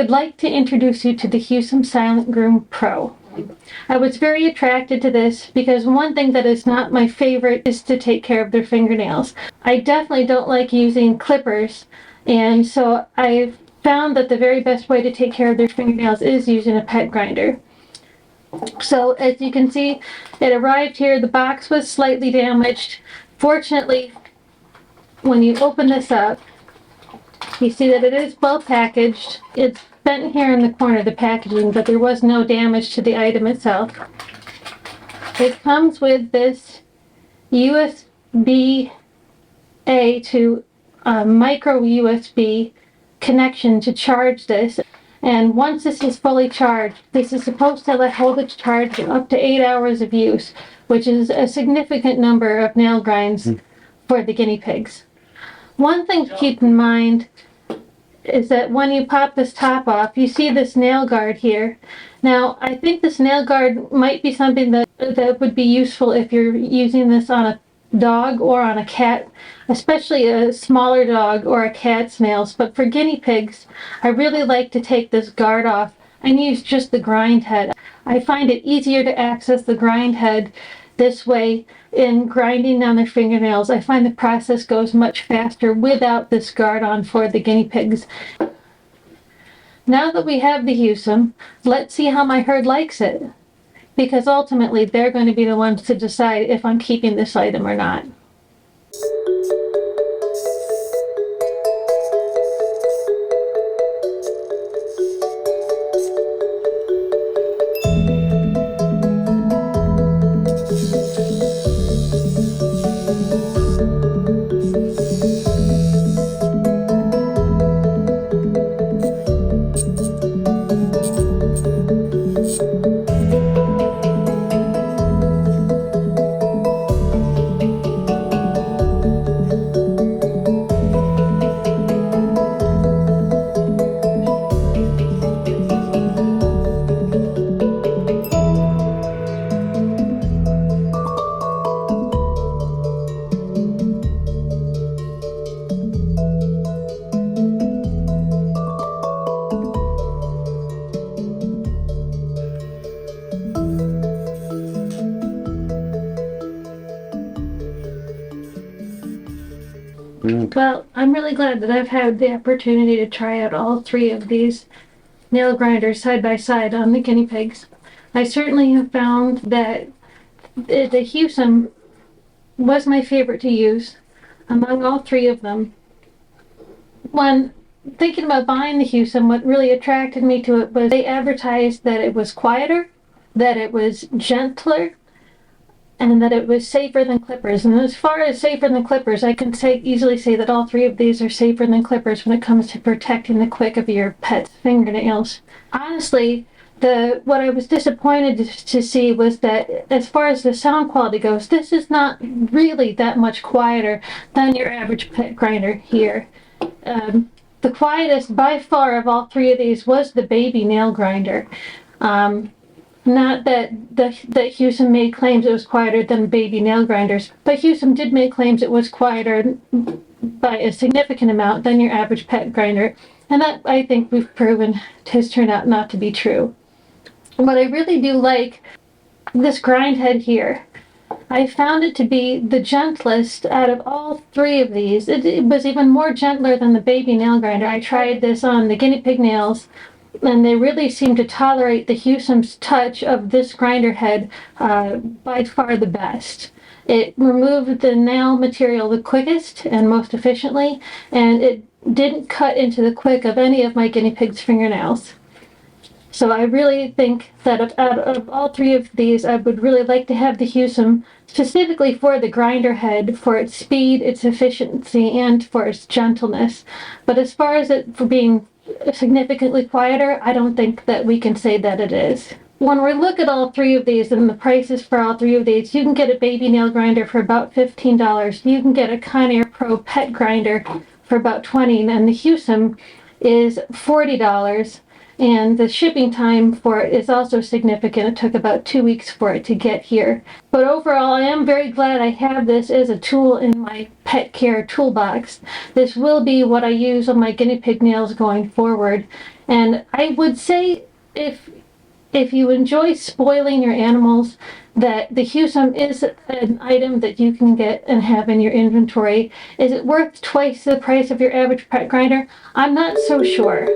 would like to introduce you to the Heusom Silent Groom Pro. I was very attracted to this because one thing that is not my favorite is to take care of their fingernails. I definitely don't like using clippers, and so I found that the very best way to take care of their fingernails is using a pet grinder. So as you can see, it arrived here. The box was slightly damaged. Fortunately, when you open this up, you see that it is well packaged. It's bent here in the corner of the packaging, but there was no damage to the item itself. It comes with this USB-A to micro USB connection to charge this. And once this is fully charged, this is supposed to hold its charge up to 8 hours of use, which is a significant number of nail grinds for the guinea pigs. One thing to keep in mind is that when you pop this top off, you see this nail guard here. Now, I think this nail guard might be something that would be useful if you're using this on a dog or on a cat, especially a smaller dog or a cat's nails. But for guinea pigs, I really like to take this guard off and use just the grind head. I find it easier to access the grind head this way in grinding down their fingernails. I find the process goes much faster without this guard on for the guinea pigs. Now that we have the Heusom, let's see how my herd likes it, because ultimately they're going to be the ones to decide if I'm keeping this item or not. Well, I'm really glad that I've had the opportunity to try out all three of these nail grinders side by side on the guinea pigs. I certainly have found that the Heusom was my favorite to use among all three of them. When thinking about buying the Heusom, what really attracted me to it was they advertised that it was quieter, that it was gentler, and that it was safer than clippers. And as far as safer than clippers, I can easily say that all three of these are safer than clippers when it comes to protecting the quick of your pet's fingernails. Honestly, what I was disappointed to see was that as far as the sound quality goes, this is not really that much quieter than your average pet grinder here. The quietest by far of all three of these was the baby nail grinder. Not that Heusom made claims it was quieter than baby nail grinders, but Heusom did make claims it was quieter by a significant amount than your average pet grinder, and that I think we've proven has turned out not to be true. But I really do like this grind head here. I found it to be the gentlest out of all three of these. It was even more gentler than the baby nail grinder. I tried this on the guinea pig nails, and they really seem to tolerate the Heusom's touch of this grinder head by far the best. It removed the nail material the quickest and most efficiently, and it didn't cut into the quick of any of my guinea pig's fingernails. So I really think that out of all three of these, I would really like to have the Heusom specifically for the grinder head, for its speed, its efficiency, and for its gentleness. But as far as it for being significantly quieter, I don't think that we can say that it is. When we look at all three of these and the prices for all three of these, you can get a baby nail grinder for about $15. You can get a Conair Pro pet grinder for about $20, and the Heusom is $40. and the shipping time for it is also significant. It took about 2 weeks for it to get here. But overall, I am very glad I have this as a tool in my pet care toolbox. This will be what I use on my guinea pig nails going forward. And I would say if you enjoy spoiling your animals, that the Heusom is an item that you can get and have in your inventory. Is it worth twice the price of your average pet grinder? I'm not so sure.